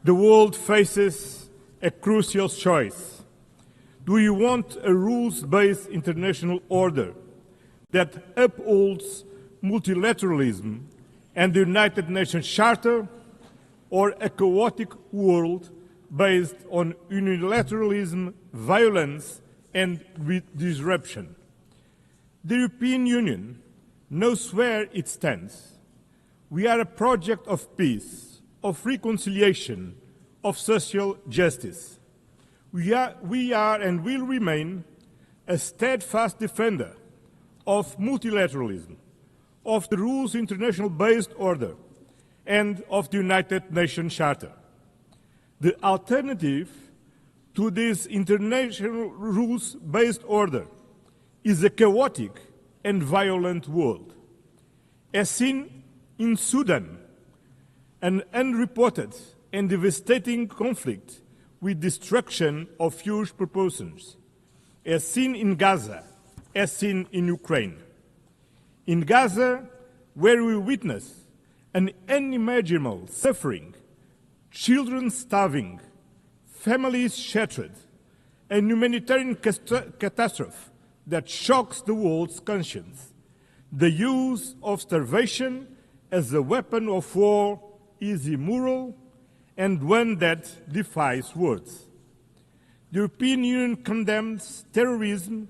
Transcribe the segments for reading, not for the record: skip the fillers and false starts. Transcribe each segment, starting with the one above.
The world faces a crucial choice. Do you want a rules-based international order that upholds multilateralism and the United Nations Charter, or a chaotic world based on unilateralism, violence, and disruption? The European Union knows where it stands. We are a project of peace, of reconciliation, of social justice. We are and will remain a steadfast defender of multilateralism, of the rules international-based order, and of the United Nations Charter. The alternative to this international rules-based order is a chaotic and violent world. As seen in Sudan, an unreported and devastating conflict with destruction of huge proportions, as seen in Gaza, as seen in Ukraine. In Gaza, where we witness an unimaginable suffering, children starving, families shattered, a humanitarian catastrophe that shocks the world's conscience. The use of starvation as a weapon of war is immoral and one that defies words. The European Union condemns terrorism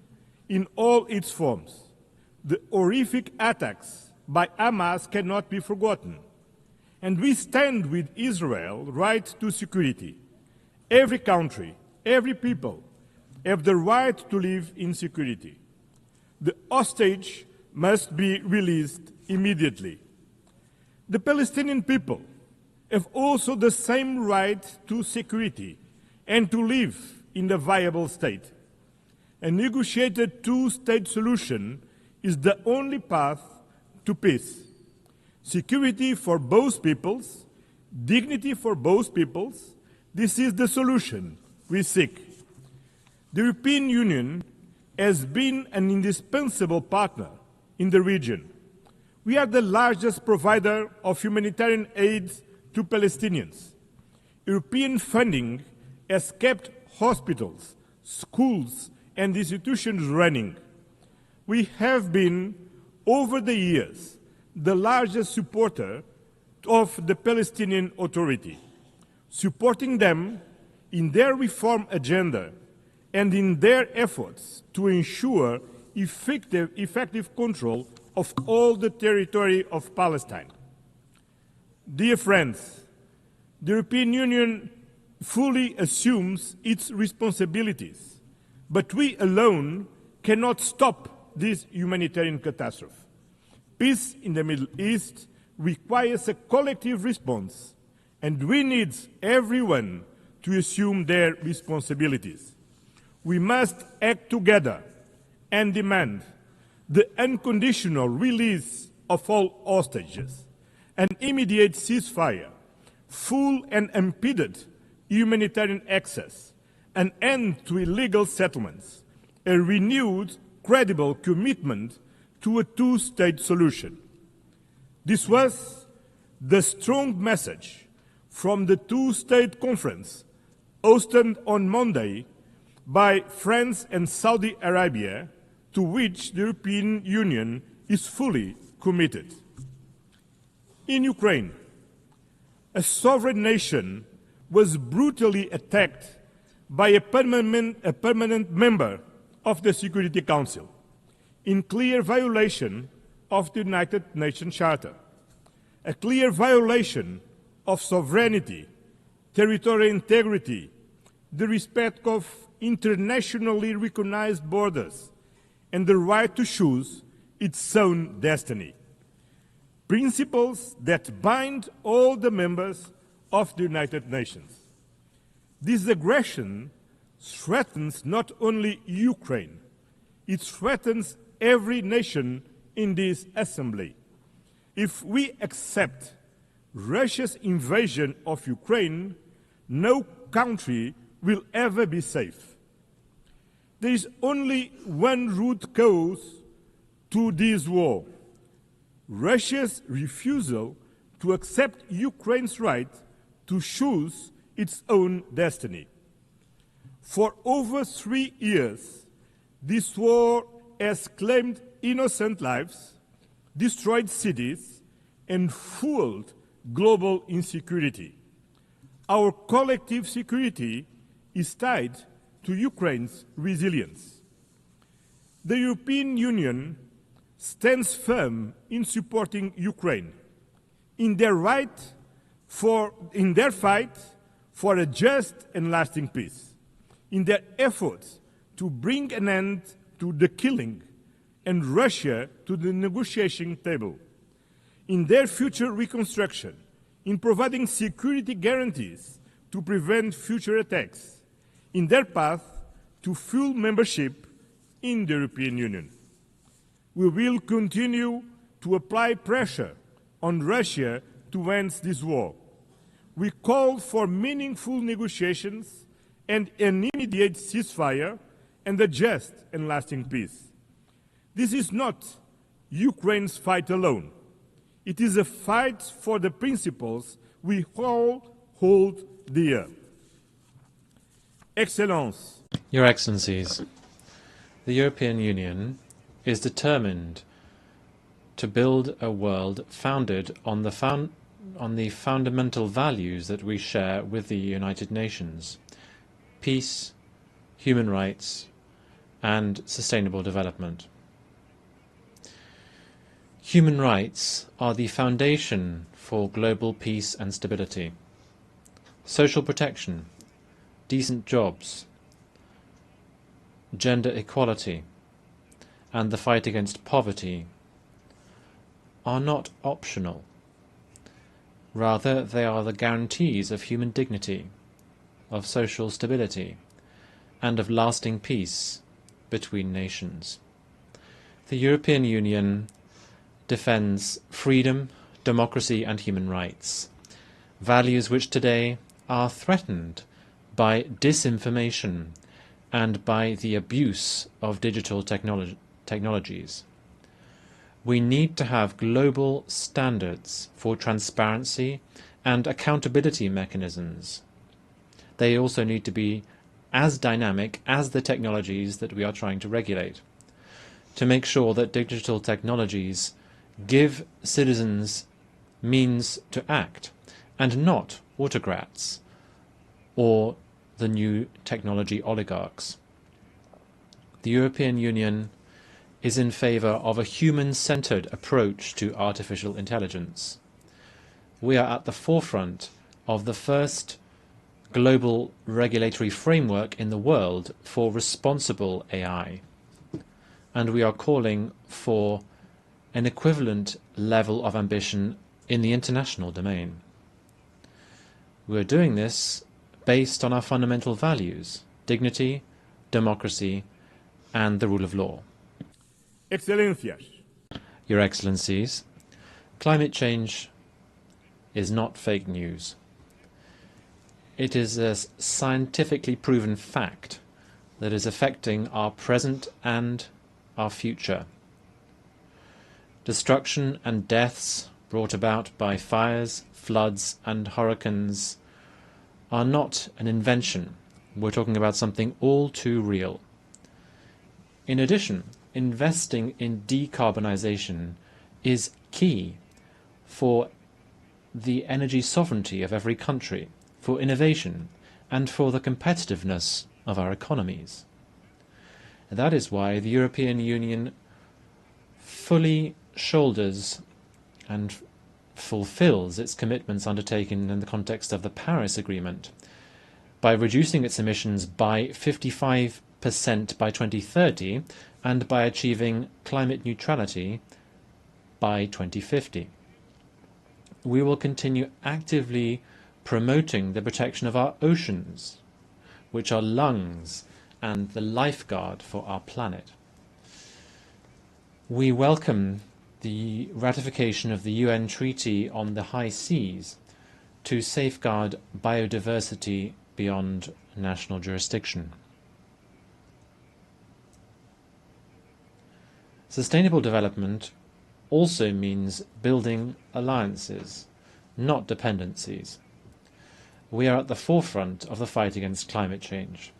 in all its forms. The horrific attacks by Hamas cannot be forgotten. And we stand with Israel's right to security. Every country, every people have the right to live in security. The hostage must be released immediately. The Palestinian people have also the same right to security and to live in a viable state. A negotiated two-state solution is the only path to peace. Security for both peoples, dignity for both peoples, this is the solution we seek. The European Union has been an indispensable partner in the region. We are the largest provider of humanitarian aid to Palestinians. European funding has kept hospitals, schools, and institutions running. We have been, over the years, the largest supporter of the Palestinian Authority, supporting them in their reform agenda and in their efforts to ensure effective control of all the territory of Palestine. Dear friends, the European Union fully assumes its responsibilities, but we alone cannot stop this humanitarian catastrophe. Peace in the Middle East requires a collective response, and we need everyone to assume their responsibilities. We must act together and demand the unconditional release of all hostages, an immediate ceasefire, full and unimpeded humanitarian access, an end to illegal settlements, a renewed, credible commitment to a two-state solution. This was the strong message from the two-state conference hosted on Monday by France and Saudi Arabia, to which the European Union is fully committed. In Ukraine, a sovereign nation was brutally attacked by a permanent member of the Security Council, in clear violation of the United Nations Charter, a clear violation of sovereignty, territorial integrity, the respect of internationally recognized borders, and the right to choose its own destiny. Principles that bind all the members of the United Nations. This aggression threatens not only Ukraine, it threatens every nation in this assembly. If we accept Russia's invasion of Ukraine, no country will ever be safe. There is only one root cause to this war: Russia's refusal to accept Ukraine's right to choose its own destiny. For over 3 years, this war has claimed innocent lives, destroyed cities, and fueled global insecurity. Our collective security is tied to Ukraine's resilience. The European Union stands firm in supporting Ukraine in their fight for a just and lasting peace, in their efforts to bring an end to the killing and Russia to the negotiation table, in their future reconstruction, in providing security guarantees to prevent future attacks, in their path to full membership in the European Union. We will continue to apply pressure on Russia to end this war. We call for meaningful negotiations and an immediate ceasefire and a just and lasting peace. This is not Ukraine's fight alone. It is a fight for the principles we all hold dear. Excellence. Your Excellencies, the European Union is determined to build a world founded on the fundamental values that we share with the United Nations: peace, human rights, and sustainable development. Human rights are the foundation for global peace and stability. Social protection, decent jobs, gender equality, and the fight against poverty are not optional. Rather, they are the guarantees of human dignity, of social stability, and of lasting peace between nations. The European Union defends freedom, democracy, and human rights, values which today are threatened by disinformation and by the abuse of digital technologies. We need to have global standards for transparency and accountability mechanisms. They also need to be as dynamic as the technologies that we are trying to regulate, to make sure that digital technologies give citizens means to act, and not autocrats or the new technology oligarchs. The European Union is in favour of a human-centred approach to artificial intelligence. We are at the forefront of the first global regulatory framework in the world for responsible AI, and we are calling for an equivalent level of ambition in the international domain. We are doing this based on our fundamental values: dignity, democracy, and the rule of law. Excellencias. Your Excellencies, climate change is not fake news. It is a scientifically proven fact that is affecting our present and our future. Destruction and deaths brought about by fires, floods, and hurricanes are not an invention. We're talking about something all too real. In addition, investing in decarbonisation is key for the energy sovereignty of every country, for innovation, and for the competitiveness of our economies. That is why the European Union fully shoulders and fulfills its commitments undertaken in the context of the Paris Agreement by reducing its emissions by 55% by 2030 and by achieving climate neutrality by 2050. We will continue actively promoting the protection of our oceans, which are lungs and the lifeguard for our planet. We welcome the ratification of the UN Treaty on the High Seas to safeguard biodiversity beyond national jurisdiction. Sustainable development also means building alliances, not dependencies. we are at the forefront of the fight against climate change.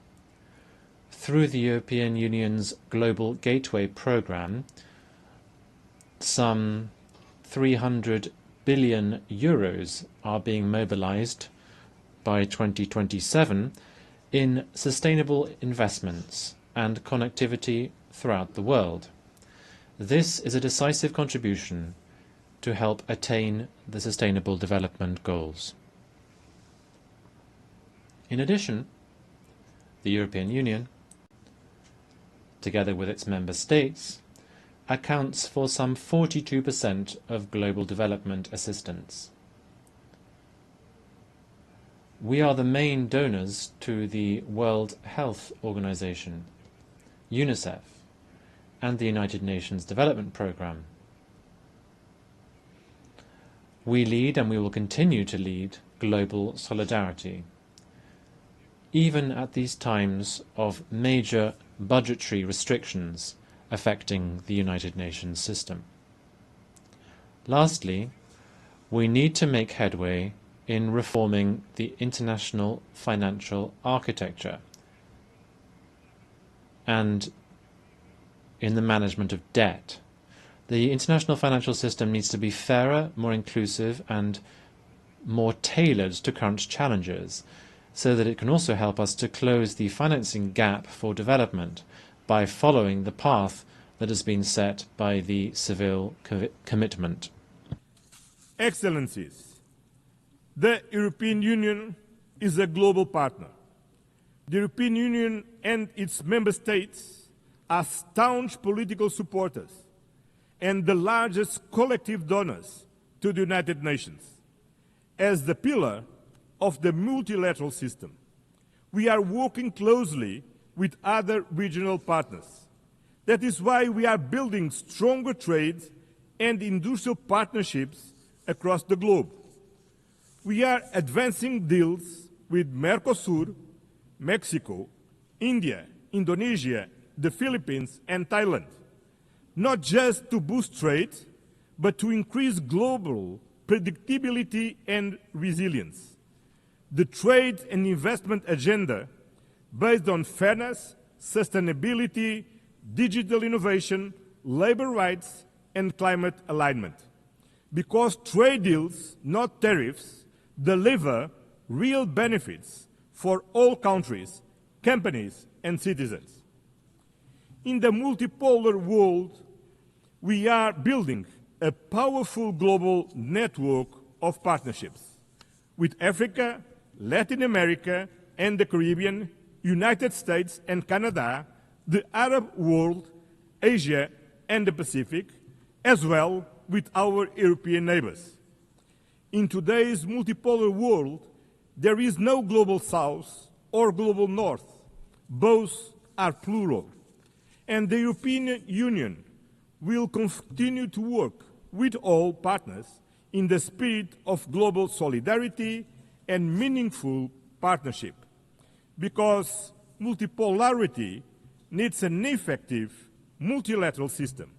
Through the European Union's Global Gateway programme, some 300 billion euros are being mobilised by 2027 in sustainable investments and connectivity throughout the world. This is a decisive contribution to help attain the Sustainable Development Goals. In addition, the European Union, together with its member states, accounts for some 42% of global development assistance. We are the main donors to the World Health Organization, UNICEF, and the United Nations Development Programme. We lead, and we will continue to lead, global solidarity, even at these times of major budgetary restrictions affecting the United Nations system. Lastly, we need to make headway in reforming the international financial architecture and in the management of debt. The international financial system needs to be fairer, more inclusive, and more tailored to current challenges, so that it can also help us to close the financing gap for development by following the path that has been set by the Seville commitment. Excellencies, the European Union is a global partner. The European Union and its member states are staunch political supporters and the largest collective donors to the United Nations. As the pillar of the multilateral system, we are working closely with other regional partners. That is why we are building stronger trade and industrial partnerships across the globe. We are advancing deals with Mercosur, Mexico, India, Indonesia, the Philippines, and Thailand, not just to boost trade, but to increase global predictability and resilience. The trade and investment agenda, based on fairness, sustainability, digital innovation, labor rights, and climate alignment. Because trade deals, not tariffs, deliver real benefits for all countries, companies, and citizens. In the multipolar world, we are building a powerful global network of partnerships with Africa, Latin America, and the Caribbean, United States and Canada, the Arab world, Asia, and the Pacific, as well with our European neighbors. In today's multipolar world, there is no global south or global north. Both are plural. And the European Union will continue to work with all partners in the spirit of global solidarity and meaningful partnership, because multipolarity needs an effective multilateral system,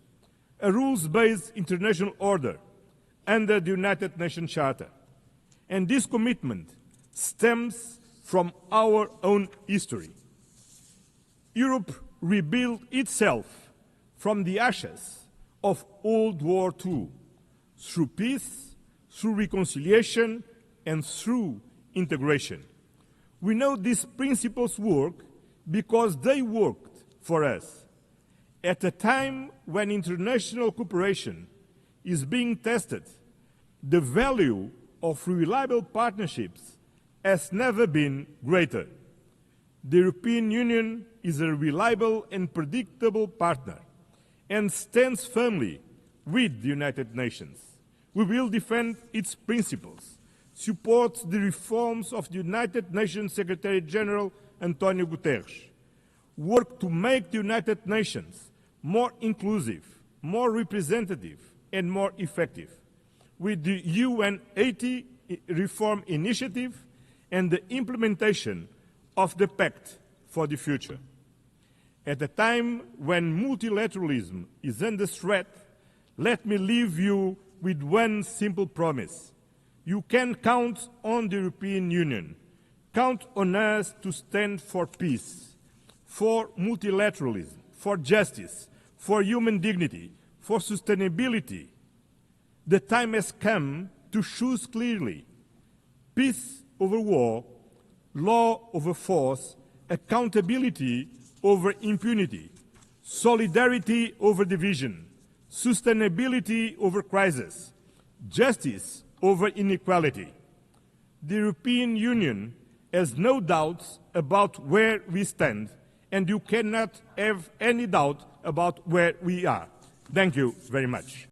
a rules-based international order under the United Nations Charter. And this commitment stems from our own history. Europe rebuilt itself from the ashes of World War II through peace, through reconciliation, and through integration. We know these principles work because they worked for us. At a time when international cooperation is being tested, the value of reliable partnerships has never been greater. The European Union is a reliable and predictable partner and stands firmly with the United Nations. We will defend its principles, support the reforms of the United Nations Secretary-General António Guterres, work to make the United Nations more inclusive, more representative, and more effective, with the UN 80 reform initiative and the implementation of the Pact for the Future. At a time when multilateralism is under threat, let me leave you with one simple promise. You can count on the European Union Count on us to stand for peace, for multilateralism, for justice, for human dignity, for sustainability. The time has come to choose clearly: peace over war, law over force, accountability over impunity, solidarity over division, sustainability over crisis, justice over inequality. The European Union has no doubts about where we stand, and you cannot have any doubt about where we are. Thank you very much.